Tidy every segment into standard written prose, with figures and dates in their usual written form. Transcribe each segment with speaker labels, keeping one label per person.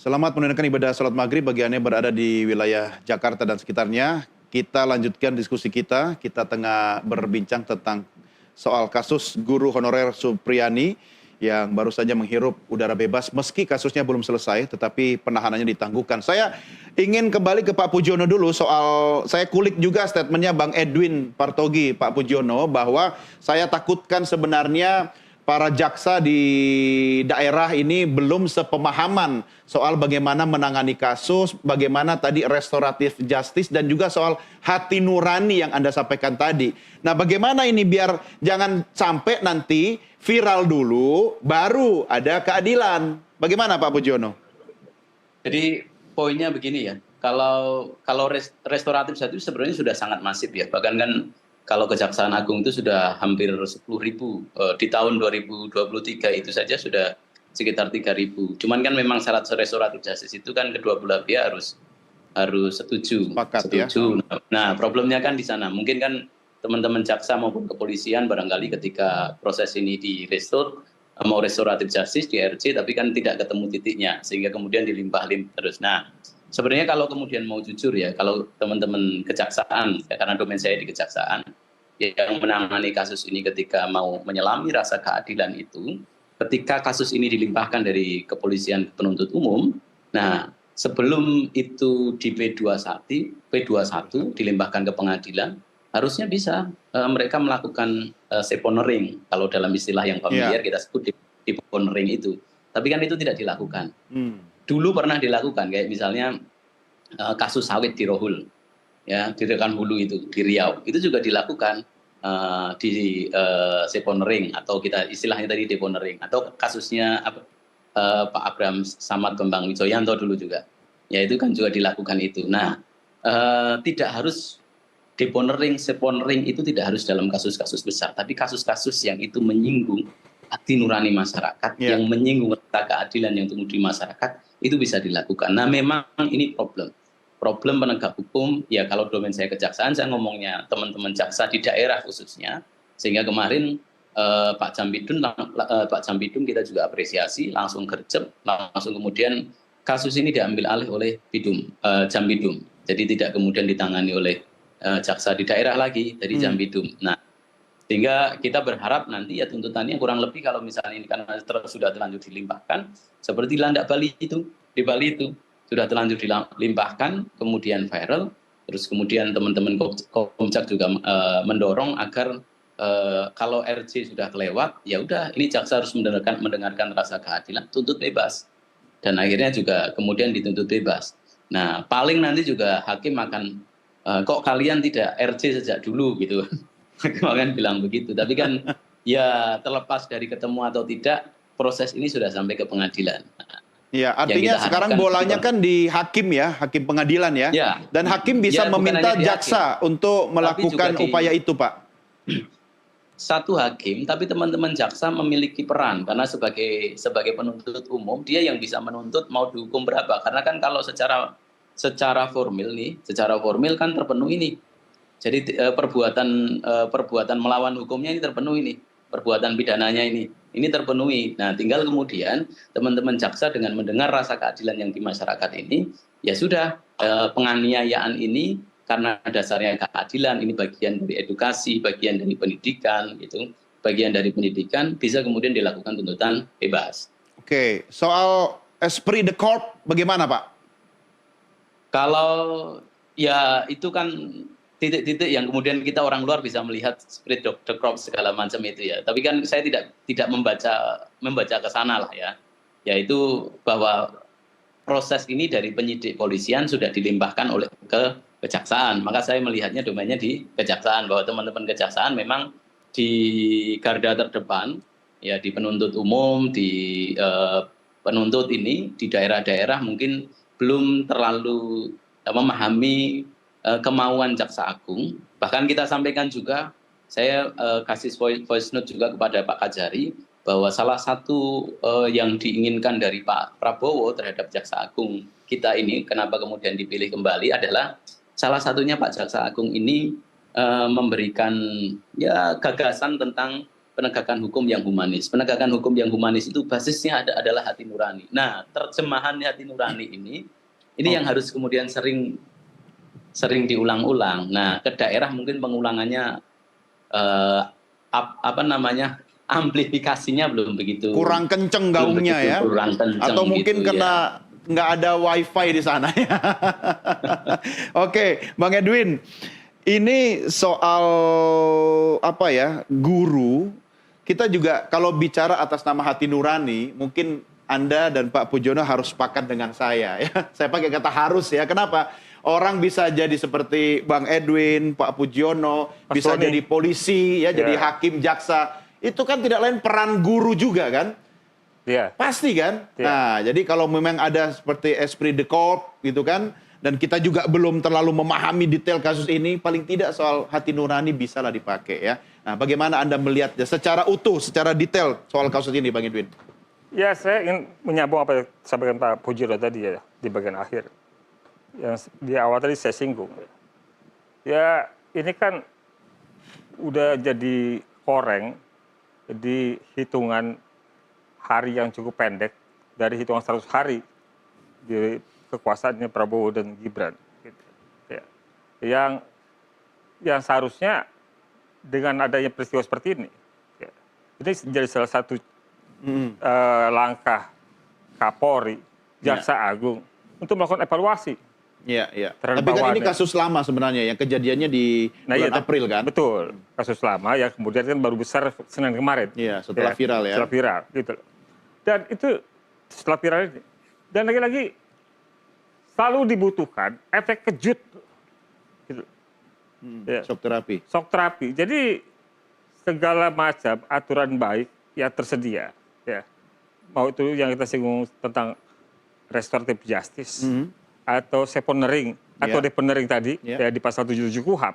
Speaker 1: Selamat menunaikan ibadah salat maghrib bagi Anda yang berada di wilayah Jakarta dan sekitarnya. Kita lanjutkan diskusi kita. Kita tengah berbincang tentang soal kasus guru honorer Supriyani yang baru saja menghirup udara bebas meski kasusnya belum selesai tetapi penahanannya ditangguhkan. Saya ingin kembali ke Pak Pujiono dulu soal, saya kulik juga statementnya Bang Edwin Partogi, Pak Pujiono, bahwa saya takutkan sebenarnya para jaksa di daerah ini belum sepemahaman soal bagaimana menangani kasus, bagaimana tadi restoratif justice, dan juga soal hati nurani yang Anda sampaikan tadi. Nah, bagaimana ini biar jangan sampai nanti viral dulu, baru ada keadilan. Bagaimana Pak Pujiono?
Speaker 2: Jadi poinnya begini ya, kalau restoratif justice sebenarnya sudah sangat masif ya, bahkan kan kalau Kejaksaan Agung itu sudah hampir 10.000, di tahun 2023 itu saja sudah sekitar 3.000. Cuman kan memang syarat restoratif justice itu kan kedua belah pihak harus setuju.
Speaker 1: Sepakat ya.
Speaker 2: Nah, problemnya kan di sana. Mungkin kan teman-teman jaksa maupun kepolisian barangkali ketika proses ini di mau restoratif justice di RC, tapi kan tidak ketemu titiknya sehingga kemudian dilimpah-limpah terus. Nah, sebenarnya kalau kemudian mau jujur ya, kalau teman-teman kejaksaan, ya, karena domain saya di kejaksaan, yang menangani kasus ini ketika mau menyelami rasa keadilan itu, ketika kasus ini dilimpahkan dari kepolisian penuntut umum, nah sebelum itu di P21 dilimpahkan ke pengadilan, harusnya bisa mereka melakukan seponering, kalau dalam istilah yang familiar kita sebut deponering itu. Tapi kan itu tidak dilakukan. Dulu pernah dilakukan, kayak misalnya kasus sawit di Rohul, ya di Rekan Hulu itu di Riau, itu juga dilakukan di seponering, atau kita istilahnya tadi deponering, atau kasusnya Pak Abraham Samad Kembang Wijoyanto dulu juga, ya itu kan juga dilakukan itu. Nah, tidak harus deponering, seponering itu tidak harus dalam kasus-kasus besar, tapi kasus-kasus yang itu menyinggung hati nurani masyarakat, yang menyinggung rasa keadilan yang tumbuh di masyarakat, itu bisa dilakukan. Nah, memang ini problem penegak hukum, ya kalau domain saya kejaksaan, saya ngomongnya teman-teman jaksa di daerah khususnya, sehingga kemarin Pak Jambidum kita juga apresiasi, langsung gercep, langsung kemudian kasus ini diambil alih oleh Jambidum, jadi tidak kemudian ditangani oleh jaksa di daerah lagi dari Jambidum. Nah, sehingga kita berharap nanti ya tuntutannya kurang lebih kalau misalnya ini karena sudah terlanjur dilimpahkan, seperti Landak Bali itu, di Bali itu sudah terlanjur dilimpahkan, kemudian viral, terus kemudian teman-teman Komjak juga mendorong agar kalau RC sudah kelewat, ya udah ini jaksa harus mendengarkan rasa keadilan, tuntut bebas, dan akhirnya juga kemudian dituntut bebas. Nah, paling nanti juga hakim akan kok kalian tidak RC sejak dulu gitu, kan bilang begitu. Tapi kan ya terlepas dari ketemu atau tidak, proses ini sudah sampai ke pengadilan.
Speaker 1: Ya, artinya sekarang bolanya kan di hakim ya, hakim pengadilan ya. Dan hakim bisa meminta jaksa untuk melakukan upaya itu, Pak.
Speaker 2: Satu hakim, tapi teman-teman jaksa memiliki peran, karena sebagai penuntut umum, dia yang bisa menuntut mau dihukum berapa. Karena kan kalau secara formil kan terpenuhi nih. Jadi perbuatan melawan hukumnya ini terpenuhi nih, perbuatan pidananya ini terpenuhi. Nah, tinggal kemudian teman-teman jaksa dengan mendengar rasa keadilan yang di masyarakat ini, ya sudah, penganiayaan ini karena dasarnya keadilan, ini bagian dari edukasi, bagian dari pendidikan, gitu, bagian dari pendidikan, bisa kemudian dilakukan tuntutan bebas.
Speaker 1: Oke, soal esprit de corps bagaimana, Pak?
Speaker 2: Kalau ya itu kan titik-titik yang kemudian kita orang luar bisa melihat spirit the crop segala macam itu ya. Tapi kan saya tidak membaca ke sana lah ya. Yaitu bahwa proses ini dari penyidik polisian sudah dilimpahkan oleh ke kejaksaan. Maka saya melihatnya domainnya di kejaksaan, bahwa teman-teman kejaksaan memang di garda terdepan ya, di penuntut umum, di penuntut ini di daerah-daerah mungkin belum terlalu memahami kemauan jaksa agung. Bahkan kita sampaikan juga, saya kasih voice note juga kepada Pak Kajari, bahwa salah satu yang diinginkan dari Pak Prabowo terhadap jaksa agung kita ini, kenapa kemudian dipilih kembali, adalah salah satunya Pak Jaksa Agung ini memberikan ya gagasan tentang penegakan hukum yang humanis. Penegakan hukum yang humanis itu basisnya adalah hati nurani. Nah, terjemahan hati nurani ini yang harus kemudian sering diulang-ulang. Nah, ke daerah mungkin pengulangannya amplifikasinya belum begitu,
Speaker 1: kurang kenceng gaungnya ya,
Speaker 2: kurang kenceng,
Speaker 1: atau mungkin
Speaker 2: gitu,
Speaker 1: kena nggak ada wifi di sana ya. Oke, Bang Edwin, ini soal apa ya, guru. Kita juga kalau bicara atas nama hati nurani, mungkin Anda dan Pak Pujono harus sepakat dengan saya ya. Saya pakai kata harus ya. Kenapa? Orang bisa jadi seperti Bang Edwin, Pak Pujono, bisa jadi polisi ya, jadi hakim, jaksa. Itu kan tidak lain peran guru juga kan?
Speaker 3: Iya.
Speaker 1: Pasti kan?
Speaker 3: Iya.
Speaker 1: Nah, jadi kalau memang ada seperti esprit de corps gitu kan, dan kita juga belum terlalu memahami detail kasus ini, paling tidak soal hati nurani bisalah dipakai ya. Nah, bagaimana Anda melihatnya secara utuh, secara detail soal kasus ini, Bang Edwin?
Speaker 3: Ya, saya ingin menyambung apa yang disampaikan Pak Pujono tadi ya, di bagian akhir. Yang di awal tadi saya singgung. Ya, ini kan udah jadi koreng di hitungan hari yang cukup pendek, dari hitungan 100 hari di kekuasaannya Prabowo dan Gibran. Gitu. Ya. Yang seharusnya dengan adanya peristiwa seperti ini, ya, ini menjadi salah satu langkah Kapolri, Jaksa Agung untuk melakukan evaluasi.
Speaker 1: Iya, iya.
Speaker 3: Terhadap
Speaker 1: Tapi kan ini
Speaker 3: bawahannya.
Speaker 1: kasus lama sebenarnya, yang kejadiannya di bulan April kan?
Speaker 3: Betul, kasus lama yang kemudian kan baru besar Senin kemarin.
Speaker 1: Iya, setelah viral ya.
Speaker 3: Setelah viral, gitu. Dan itu setelah viral ini. Dan lagi-lagi selalu dibutuhkan efek kejut. Gitu. Ya.
Speaker 1: Shock terapi.
Speaker 3: Shock terapi. Jadi segala macam aturan baik yang tersedia, ya. Mau itu yang kita singgung tentang restoratif justice, atau seponering, atau deponering tadi, ya, di pasal 77 KUHAP,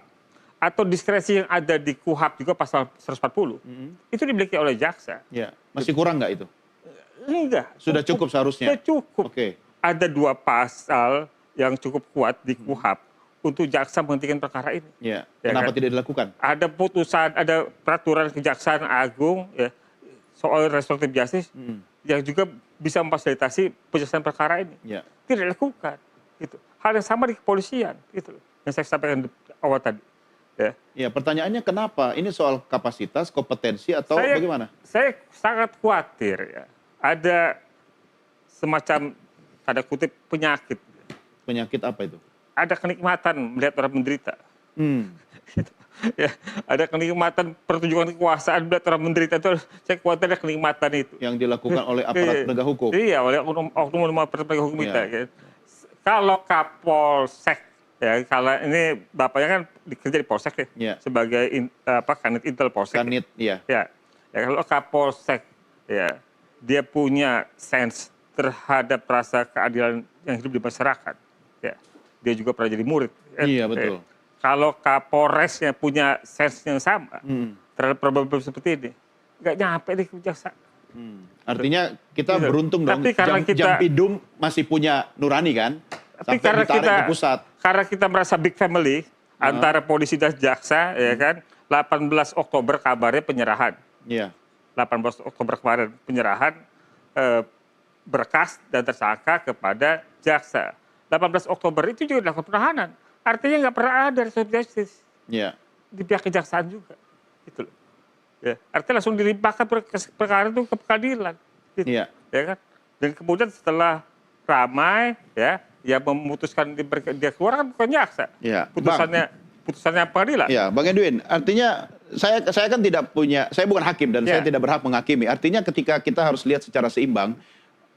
Speaker 3: atau diskresi yang ada di KUHAP juga pasal 140, itu dimiliki oleh jaksa.
Speaker 1: Ya. Masih kurang nggak itu?
Speaker 3: Enggak.
Speaker 1: Sudah cukup seharusnya?
Speaker 3: Sudah cukup.
Speaker 1: Oke.
Speaker 3: Ada 2 pasal yang cukup kuat di KUHAP untuk jaksa menghentikan perkara ini.
Speaker 1: Ya.
Speaker 3: Ya
Speaker 1: Kenapa
Speaker 3: kan?
Speaker 1: tidak dilakukan?
Speaker 3: Ada putusan, ada peraturan Kejaksaan Agung ya, soal restoratif justice yang juga bisa memfasilitasi penyelesaian perkara ini.
Speaker 1: Ya.
Speaker 3: Tidak dilakukan. Gitu. Hal yang sama di kepolisian. Gitu. Yang saya sampaikan di awal tadi. Ya.
Speaker 1: Ya, pertanyaannya kenapa? Ini soal kapasitas, kompetensi, atau bagaimana?
Speaker 3: Saya sangat khawatir ya. Ada semacam, tanda kutip, penyakit.
Speaker 1: Penyakit apa itu?
Speaker 3: Ada kenikmatan melihat orang menderita. Gitu. Ya, ada kenikmatan pertunjukan kekuasaan melihat orang menderita itu, saya khawatir ada kenikmatan itu.
Speaker 1: Yang dilakukan oleh aparat penegak hukum.
Speaker 3: Iya, oleh oknum aparat penegak hukum kita.
Speaker 1: Iya.
Speaker 3: Ya. Kalau Kapolsek, ya, kalau ini bapaknya kan kerja di Polsek ya,
Speaker 1: Iya.
Speaker 3: sebagai Kanit Intel Polsek.
Speaker 1: Kanit, iya.
Speaker 3: Ya, kalau Kapolsek, ya, dia punya sense terhadap rasa keadilan yang hidup di masyarakat. Ya, dia juga pernah jadi murid.
Speaker 1: Iya, betul.
Speaker 3: Kalau Kapolresnya punya sense yang sama terhadap problem seperti ini, nggak nyampe di kejaksaan.
Speaker 1: Artinya kita
Speaker 3: Gitu.
Speaker 1: beruntung dong,
Speaker 3: Tapi karena
Speaker 1: Jampidum masih punya nurani kan?
Speaker 3: Tapi
Speaker 1: Sampai
Speaker 3: karena
Speaker 1: ditarik
Speaker 3: kita,
Speaker 1: ke pusat.
Speaker 3: karena kita merasa big family antara polisi dan jaksa, ya kan, 18 Oktober kabarnya penyerahan.
Speaker 1: Iya.
Speaker 3: 18 Oktober kemarin penyerahan berkas dan tersangka kepada jaksa. 18 Oktober itu juga dilakukan penahanan. Artinya nggak pernah ada restoratif justice
Speaker 1: Iya.
Speaker 3: di pihak kejaksaan juga. Gitu loh. Ya, artinya langsung dilimpahkan perkara itu ke pengadilan. Gitu.
Speaker 1: Iya.
Speaker 3: Ya kan? Dan kemudian setelah ramai, ya, yang memutuskan dia keluar kan bukan jaksa.
Speaker 1: Iya.
Speaker 3: Putusannya pengadilan.
Speaker 1: Ya, Bang Edwin, artinya saya kan tidak punya, saya bukan hakim dan saya tidak berhak menghakimi. Artinya ketika kita harus lihat secara seimbang,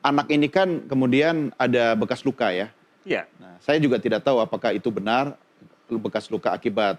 Speaker 1: anak ini kan kemudian ada bekas luka ya.
Speaker 3: Iya.
Speaker 1: Nah, saya juga tidak tahu apakah itu benar bekas luka akibat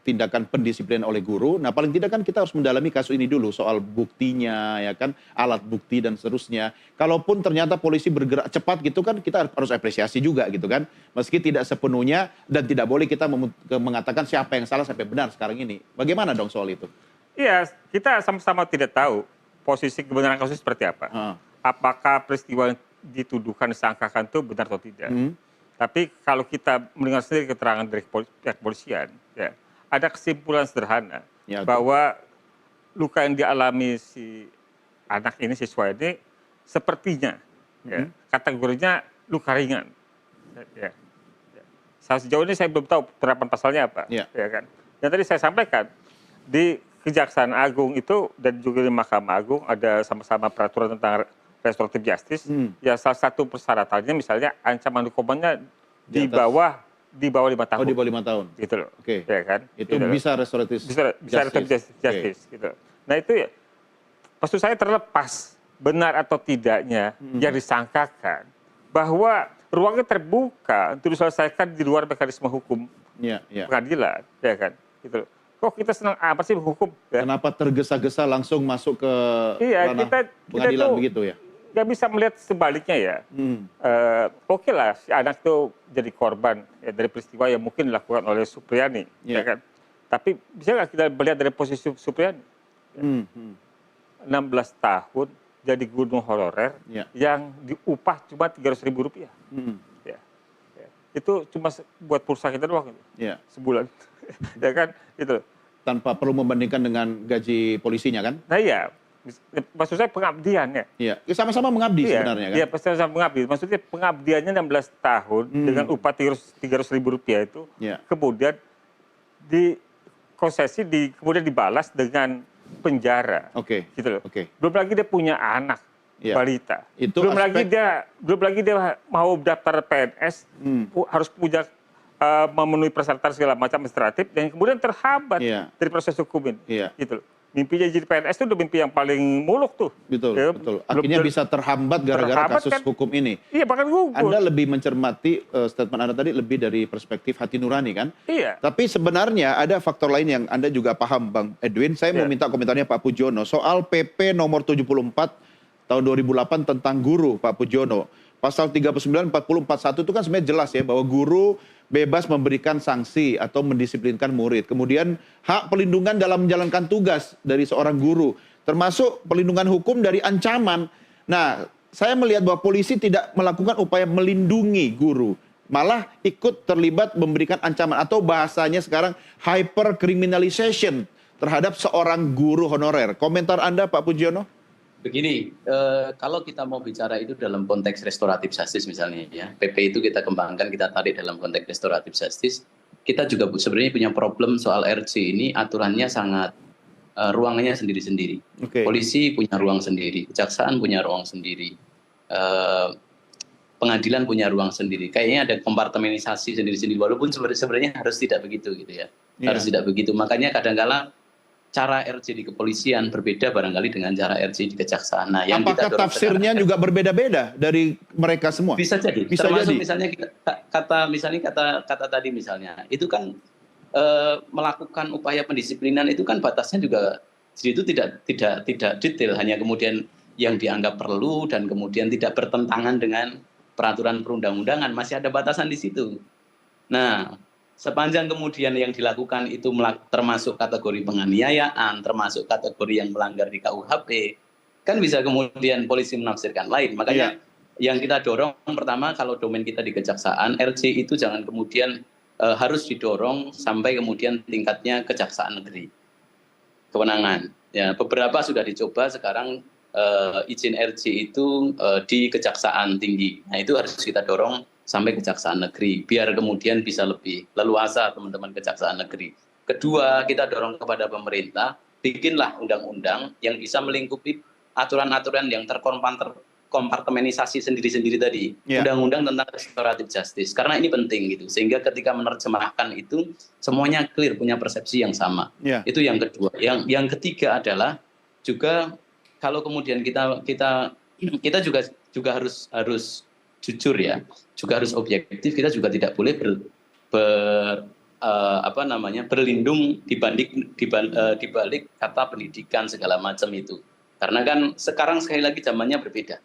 Speaker 1: tindakan pendisiplinan oleh guru. Nah, paling tidak kan kita harus mendalami kasus ini dulu soal buktinya, ya kan, alat bukti dan seterusnya. Kalaupun ternyata polisi bergerak cepat gitu kan, kita harus apresiasi juga gitu kan. Meski tidak sepenuhnya dan tidak boleh kita mengatakan siapa yang salah sampai benar sekarang ini. Bagaimana dong soal itu?
Speaker 3: Iya, kita sama-sama tidak tahu posisi kebenaran kasus seperti apa. Apakah peristiwa yang dituduhkan, disangkakan itu benar atau tidak. Tapi kalau kita mendengar sendiri keterangan dari pihak kepolisian, ya, ada kesimpulan sederhana
Speaker 1: Ya,
Speaker 3: bahwa luka yang dialami si anak ini, siswa ini, sepertinya ya, kategorinya luka ringan. Ya. Sejauh ini saya belum tahu penerapan pasalnya apa,
Speaker 1: Ya.
Speaker 3: ya kan. Yang tadi saya sampaikan di Kejaksaan Agung itu dan juga di Mahkamah Agung ada sama-sama peraturan tentang restoratif justice. Ya salah satu persyaratannya misalnya ancaman hukumannya di
Speaker 1: atas.
Speaker 3: bawah 5 tahun.
Speaker 1: Oh, di bawah 5 tahun.
Speaker 3: Gitu loh.
Speaker 1: Oke.
Speaker 3: Ya kan?
Speaker 1: Itu
Speaker 3: Gitu loh.
Speaker 1: bisa restoratif
Speaker 3: bisa restoratif justice gitu. Nah itu ya maksud saya terlepas benar atau tidaknya yang disangkakan bahwa ruangnya terbuka untuk diselesaikan di luar mekanisme hukum
Speaker 1: Ya, ya.
Speaker 3: pengadilan, ya kan? Gitu loh. Kok kita senang apa sih hukum? Ya?
Speaker 1: Kenapa tergesa-gesa langsung masuk ke
Speaker 3: Iya,
Speaker 1: ranah
Speaker 3: kita
Speaker 1: pengadilan
Speaker 3: tuh
Speaker 1: begitu ya?
Speaker 3: nggak bisa melihat sebaliknya ya. Oke lah, si anak itu jadi korban ya, dari peristiwa yang mungkin dilakukan oleh Supriyani, ya kan? Tapi bisa nggak kita melihat dari posisi Supriyani? 16 tahun jadi guru honorer yang diupah cuma Rp300.000. Ya. Itu cuma buat pulsa kita doang sebulan. Ya kan? Itu.
Speaker 1: Tanpa perlu membandingkan dengan gaji polisinya kan?
Speaker 3: Nah iya, maksud saya pengabdian ya.
Speaker 1: Iya, sama-sama mengabdi sebenarnya kan?
Speaker 3: Iya, sama mengabdi. Maksudnya pengabdiannya 16 tahun dengan upah Rp300.000 itu, kemudian dikonsesi, kemudian dibalas dengan penjara.
Speaker 1: Oke.
Speaker 3: Gitu loh.
Speaker 1: Oke.
Speaker 3: Belum lagi dia punya anak balita.
Speaker 1: Itu
Speaker 3: belum lagi dia mau daftar PNS, harus punya memenuhi persyaratan segala macam administratif dan kemudian terhambat dari proses hukum ini. Gitu loh. Mimpinya jadi PNS itu udah mimpi yang paling muluk tuh.
Speaker 1: Betul, betul. Akhirnya bisa terhambat gara-gara kasus kan, hukum ini.
Speaker 3: Iya, bahkan gugur.
Speaker 1: Anda lebih mencermati statement Anda tadi lebih dari perspektif hati nurani kan?
Speaker 3: Iya.
Speaker 1: Tapi sebenarnya ada faktor lain yang Anda juga paham, Bang Edwin. Saya mau minta komentarnya Pak Pujono soal PP nomor 74 tahun 2008 tentang guru, Pak Pujono. Pasal 39, 40, 41 itu kan sebenarnya jelas ya bahwa guru bebas memberikan sanksi atau mendisiplinkan murid. Kemudian hak pelindungan dalam menjalankan tugas dari seorang guru, termasuk pelindungan hukum dari ancaman. Nah, saya melihat bahwa polisi tidak melakukan upaya melindungi guru, malah ikut terlibat memberikan ancaman atau bahasanya sekarang hyper criminalization terhadap seorang guru honorer. Komentar Anda, Pak Pujono?
Speaker 2: Begini, kalau kita mau bicara itu dalam konteks restoratif justice misalnya ya, PP itu kita kembangkan, kita tarik dalam konteks restoratif justice, kita juga sebenarnya punya problem soal RC ini, aturannya sangat, ruangannya sendiri-sendiri. Polisi punya ruang sendiri, kejaksaan punya ruang sendiri, pengadilan punya ruang sendiri. Kayaknya ada kompartementasi sendiri-sendiri, walaupun sebenarnya harus tidak begitu gitu ya. Harus tidak begitu, makanya kadang-kala cara RC di kepolisian berbeda barangkali dengan cara RC di kejaksaan. Nah, yang
Speaker 1: apakah
Speaker 2: kita
Speaker 1: tafsirnya juga berbeda-beda dari mereka semua?
Speaker 2: Bisa jadi.
Speaker 1: Bisa
Speaker 2: termasuk
Speaker 1: jadi.
Speaker 2: Misalnya kata tadi misalnya, itu kan melakukan upaya pendisiplinan itu kan batasnya juga itu tidak detail, hanya kemudian yang dianggap perlu dan kemudian tidak bertentangan dengan peraturan perundang-undangan, masih ada batasan di situ. Nah, sepanjang kemudian yang dilakukan itu termasuk kategori penganiayaan, termasuk kategori yang melanggar di KUHP, kan bisa kemudian polisi menafsirkan lain. Makanya yang kita dorong pertama, kalau domain kita di kejaksaan, RC itu jangan kemudian harus didorong sampai kemudian tingkatnya kejaksaan negeri. Kewenangan. Ya, beberapa sudah dicoba sekarang izin RC itu di kejaksaan tinggi. Nah, itu harus kita dorong sampai kejaksaan negeri, biar kemudian bisa lebih leluasa teman-teman kejaksaan negeri. Kedua, kita dorong kepada pemerintah, bikinlah undang-undang yang bisa melingkupi aturan-aturan yang terkompartemenisasi sendiri-sendiri tadi. Undang-undang tentang restoratif justice, karena ini penting gitu, sehingga ketika menerjemahkan itu, semuanya clear, punya persepsi yang sama. Itu yang kedua. Yang ketiga adalah, juga kalau kemudian kita juga harus jujur ya, juga harus objektif. Kita juga tidak boleh berlindung dibalik kata pendidikan segala macam itu, karena kan sekarang sekali lagi zamannya berbeda.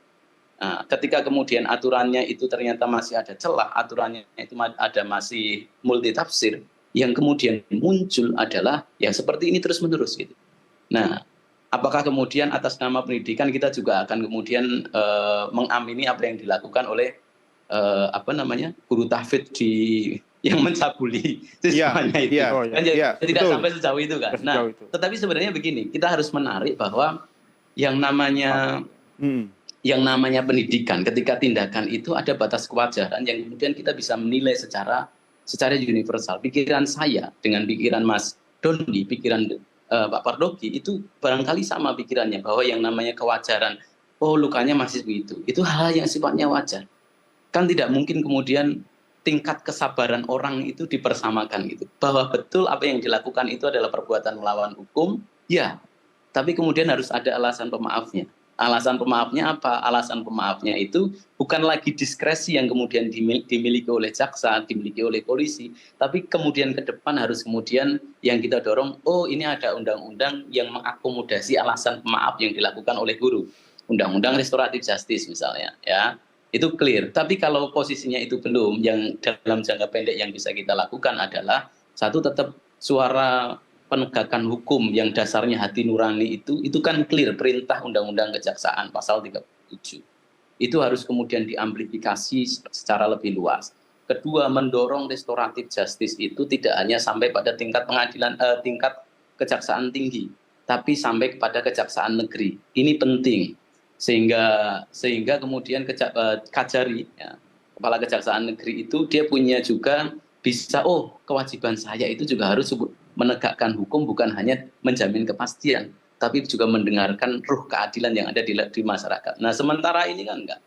Speaker 2: Nah, ketika kemudian aturannya itu ternyata masih ada celah, aturannya itu ada masih multitafsir, yang kemudian muncul adalah ya seperti ini terus menerus gitu. Nah, apakah kemudian atas nama pendidikan kita juga akan kemudian mengamini apa yang dilakukan oleh guru tahfidz yang mencabuli
Speaker 1: Iya,
Speaker 2: semuanya itu.
Speaker 1: iya,
Speaker 3: Oh, iya.
Speaker 2: Kan jadi
Speaker 1: iya,
Speaker 2: tidak
Speaker 1: betul.
Speaker 2: sampai sejauh itu kan.
Speaker 3: Sejauh
Speaker 2: Nah,
Speaker 3: itu.
Speaker 2: tetapi sebenarnya begini, kita harus menarik bahwa yang namanya
Speaker 1: Hmm.
Speaker 2: pendidikan, ketika tindakan itu ada batas kewajaran yang kemudian kita bisa menilai secara universal. Pikiran saya dengan pikiran Mas Dondi, pikiran Pak Pardogi itu barangkali sama pikirannya, bahwa yang namanya kewajaran, oh lukanya masih begitu, itu hal yang sifatnya wajar. Kan tidak mungkin kemudian tingkat kesabaran orang itu dipersamakan gitu. Bahwa betul apa yang dilakukan itu adalah perbuatan melawan hukum, ya. Tapi kemudian harus ada alasan pemaafnya. Alasan pemaafnya apa? Alasan pemaafnya itu bukan lagi diskresi yang kemudian dimiliki oleh jaksa, dimiliki oleh polisi, tapi kemudian ke depan harus kemudian yang kita dorong, oh ini ada undang-undang yang mengakomodasi alasan pemaaf yang dilakukan oleh guru. Undang-undang restoratif justice misalnya, ya. Itu clear. Tapi kalau posisinya itu belum, yang dalam jangka pendek yang bisa kita lakukan adalah satu, tetap suara penegakan hukum yang dasarnya hati nurani itu kan clear, perintah Undang-Undang Kejaksaan pasal 37. Itu harus kemudian diamplifikasi secara lebih luas. Kedua, mendorong restoratif justice itu tidak hanya sampai pada tingkat pengadilan, tingkat kejaksaan tinggi, tapi sampai kepada kejaksaan negeri. Ini penting. Sehingga kemudian Kajari, ya, kepala kejaksaan negeri itu dia punya juga bisa, oh kewajiban saya itu juga harus menegakkan hukum, bukan hanya menjamin kepastian, tapi juga mendengarkan ruh keadilan yang ada di masyarakat. Nah sementara ini kan enggak.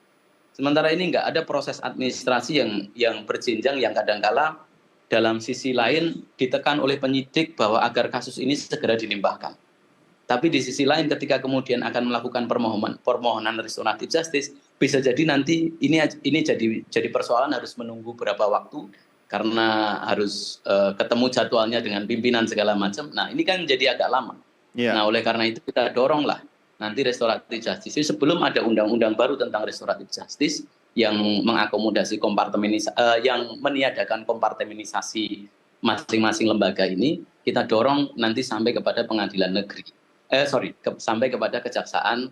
Speaker 2: Sementara ini enggak ada proses administrasi yang berjenjang, yang kadangkala dalam sisi lain ditekan oleh penyidik bahwa agar kasus ini segera dilimpahkan. Tapi di sisi lain ketika kemudian akan melakukan permohonan restoratif justice, bisa jadi nanti ini jadi persoalan harus menunggu berapa waktu karena harus ketemu jadwalnya dengan pimpinan segala macam. Nah ini kan jadi agak lama.
Speaker 1: Iya.
Speaker 2: Nah oleh karena itu kita doronglah nanti restoratif justice sebelum ada undang-undang baru tentang restoratif justice yang mengakomodasi yang meniadakan kompartemenisasi masing-masing lembaga ini, kita dorong nanti sampai kepada pengadilan negeri. Sampai kepada kejaksaan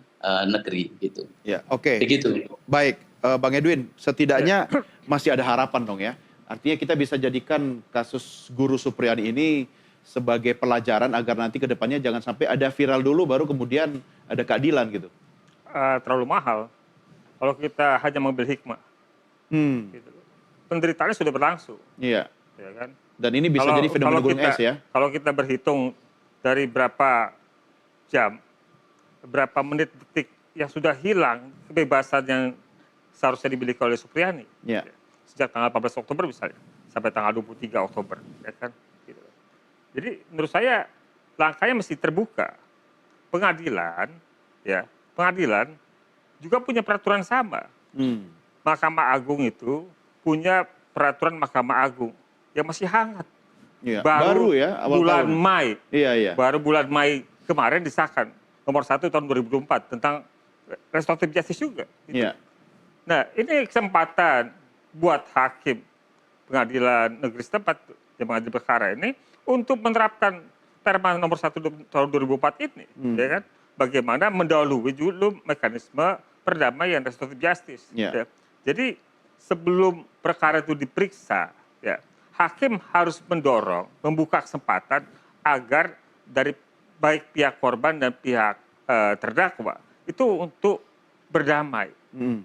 Speaker 2: negeri gitu.
Speaker 1: Ya, oke.
Speaker 2: Begitu.
Speaker 1: Baik, Bang Edwin, setidaknya masih ada harapan dong ya. Artinya kita bisa jadikan kasus Guru Supriyani ini sebagai pelajaran agar nanti ke depannya jangan sampai ada viral dulu baru kemudian ada keadilan gitu.
Speaker 3: Terlalu mahal kalau kita hanya mengambil hikmah. Gitu. Penderitaannya sudah berlangsung.
Speaker 1: Iya.
Speaker 3: Ya kan?
Speaker 1: Dan ini bisa jadi fenomena gunung es ya.
Speaker 3: Kalau kita berhitung dari berapa jam, berapa menit detik yang sudah hilang kebebasan yang seharusnya dimiliki oleh Supriyani.
Speaker 1: Ya.
Speaker 3: Sejak tanggal 14 Oktober misalnya, sampai tanggal 23 Oktober. Ya kan? Gitu. Jadi menurut saya langkahnya mesti terbuka. Pengadilan juga punya peraturan sama. Mahkamah Agung itu punya peraturan Mahkamah Agung yang masih hangat.
Speaker 1: Iya.
Speaker 3: Baru
Speaker 1: ya, awal
Speaker 3: bulan
Speaker 1: tahun.
Speaker 3: Mei.
Speaker 1: Iya.
Speaker 3: Baru bulan Mei kemarin disahkan nomor 1 tahun 2024 tentang restoratif justice juga. Gitu.
Speaker 1: Iya.
Speaker 3: Nah ini kesempatan buat hakim pengadilan negeri setempat yang mengadili perkara ini untuk menerapkan Perma nomor 1 tahun 2004 ini, ya kan? Bagaimana mendahului dulu mekanisme perdamaian restoratif justice.
Speaker 1: Yeah.
Speaker 3: Ya. Jadi sebelum perkara itu diperiksa, ya, hakim harus mendorong, membuka kesempatan agar dari baik pihak korban dan pihak terdakwa itu untuk berdamai,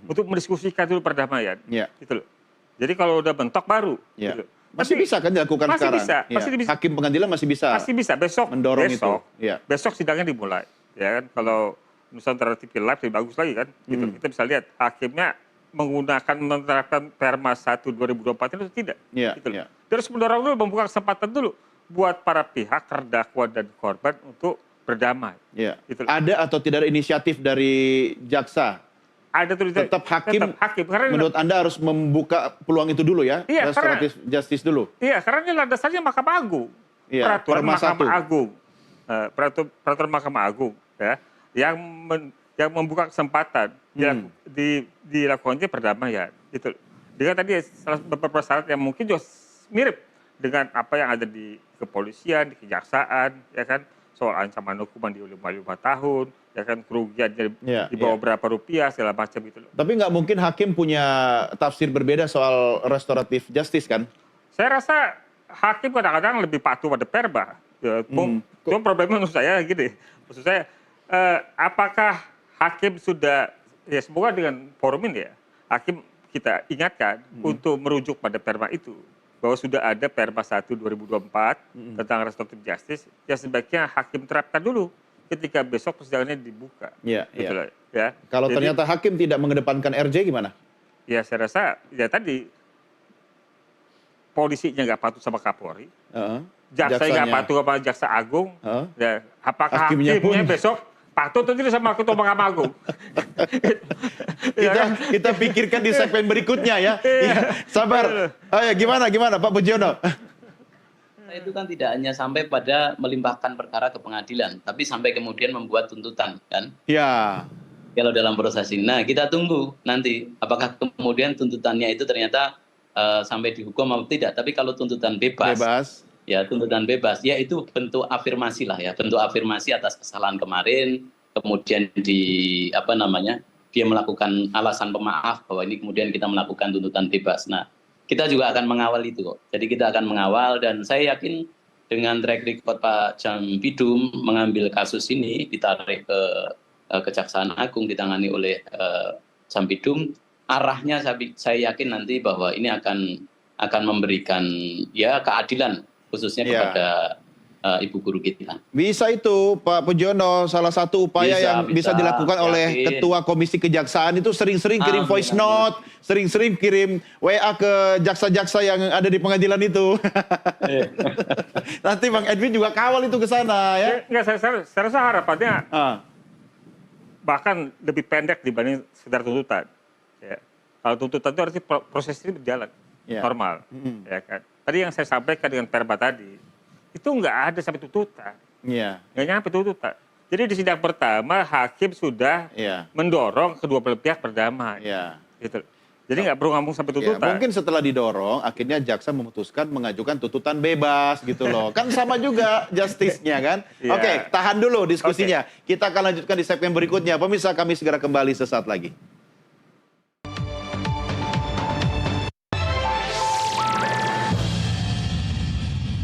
Speaker 3: untuk mendiskusikan dulu perdamaian.
Speaker 1: Yeah.
Speaker 3: Gitu loh. Jadi kalau udah bentok baru,
Speaker 1: Yeah.
Speaker 3: gitu.
Speaker 1: Masih bisa kan dilakukan
Speaker 3: masih
Speaker 1: sekarang?
Speaker 3: bisa,
Speaker 1: Ya.
Speaker 3: masih bisa.
Speaker 1: Hakim pengadilan masih bisa.
Speaker 3: Masih bisa besok
Speaker 1: mendorong itu. Ya.
Speaker 3: Besok sidangnya dimulai, ya kan? Kalau Nusantara TV Live lebih bagus lagi kan? Gitu. Kita bisa lihat hakimnya menerapkan Perma 1 2024 itu tidak.
Speaker 1: Ya.
Speaker 3: Gitu.
Speaker 1: Ya.
Speaker 3: Terus mendorong dulu, membuka kesempatan dulu buat para pihak terdakwa dan korban untuk berdamai.
Speaker 1: Ya.
Speaker 3: Gitu.
Speaker 1: Ada atau tidak ada inisiatif dari jaksa?
Speaker 3: Ada tuh
Speaker 1: Tetap hakim
Speaker 3: karena
Speaker 1: menurut Anda harus membuka peluang itu dulu ya?
Speaker 3: Iya,
Speaker 1: restoratif justice dulu?
Speaker 3: Iya, karena ini landasannya Mahkamah Agung.
Speaker 1: Iya,
Speaker 3: Peraturan
Speaker 1: Perma
Speaker 3: Mahkamah
Speaker 1: 1.
Speaker 3: Agung. Peraturan Mahkamah Agung ya, yang membuka kesempatan dilakukannya perdamaian. Gitu. Dengan tadi salah beberapa syarat yang mungkin juga mirip dengan apa yang ada di kepolisian, di kejaksaan, ya kan? Soal ancaman hukuman di 5 tahun, ya kan, kerugiannya di bawah berapa rupiah, segala macam gitu loh.
Speaker 1: Tapi nggak mungkin hakim punya tafsir berbeda soal restoratif justice kan?
Speaker 3: Saya rasa hakim kadang-kadang lebih patuh pada perba. Ya, cuma problemnya menurut saya gini, maksud saya apakah hakim sudah, ya semoga dengan forum ini ya, hakim kita ingatkan untuk merujuk pada perma itu, bahwa sudah ada perma 1 2024 tentang restoratif justice, ya sebaiknya hakim terapkan dulu ketika besok persidangannya dibuka.
Speaker 1: Iya,
Speaker 3: Gitu
Speaker 1: iya.
Speaker 3: loh, ya.
Speaker 1: Kalau
Speaker 3: Jadi,
Speaker 1: ternyata hakim tidak mengedepankan RJ gimana?
Speaker 3: ya saya rasa ya tadi polisinya nggak patuh sama Kapolri,
Speaker 1: Heeh.
Speaker 3: jaksa nggak patuh sama jaksa agung,
Speaker 1: Heeh.
Speaker 3: ya apakah
Speaker 1: Hakimnya
Speaker 3: hakimnya
Speaker 1: pun.
Speaker 3: besok patuh atau tidak sama ketua Mahkamah Agung? Ya kan?
Speaker 1: Kita pikirkan di segmen berikutnya ya. Iya, sabar. Oh ya, gimana Pak Pujiono?
Speaker 2: Itu kan tidak hanya sampai pada melimpahkan perkara ke pengadilan, tapi sampai kemudian membuat tuntutan, kan?
Speaker 1: Ya.
Speaker 2: Kalau dalam proses ini, nah kita tunggu nanti apakah kemudian tuntutannya itu ternyata sampai dihukum atau tidak. Tapi kalau tuntutan bebas, ya tuntutan bebas, ya itu bentuk afirmasi lah ya, bentuk afirmasi atas kesalahan kemarin, kemudian dia melakukan alasan pemaaf bahwa ini kemudian kita melakukan tuntutan bebas. Nah, kita juga akan mengawal itu kok. Jadi kita akan mengawal dan saya yakin dengan track record Pak Jampidum mengambil kasus ini ditarik ke Kejaksaan Agung ditangani oleh Jampidum, arahnya saya yakin nanti bahwa ini akan memberikan ya keadilan khususnya kepada ibu guru kita.
Speaker 1: Bisa itu Pak Pujiono, salah satu upaya yang bisa dilakukan oleh Ketua Komisi Kejaksaan itu sering-sering kirim voice note, sering-sering kirim WA ke jaksa-jaksa yang ada di pengadilan itu. Nanti Bang Edwin juga kawal itu ke sana ya.
Speaker 3: Enggak, saya rasa harapannya bahkan lebih pendek dibanding sekedar tuntutan. Ya. Kalau tuntutan itu artinya proses ini berjalan normal. Ya kan? Tadi yang saya sampaikan dengan perba tadi, itu nggak ada sampai tuntutan. Nggak nyampe tuntutan. Jadi di sidang pertama, hakim sudah mendorong kedua belah pihak berdamai. Gitu. Jadi nggak perlu ngomong sampai tuntutan.
Speaker 1: Mungkin setelah didorong, akhirnya jaksa memutuskan mengajukan tuntutan bebas gitu loh. Kan sama juga justice-nya kan. Oke, tahan dulu diskusinya. Kita akan lanjutkan di segmen berikutnya. Pemirsa, kami segera kembali sesaat lagi.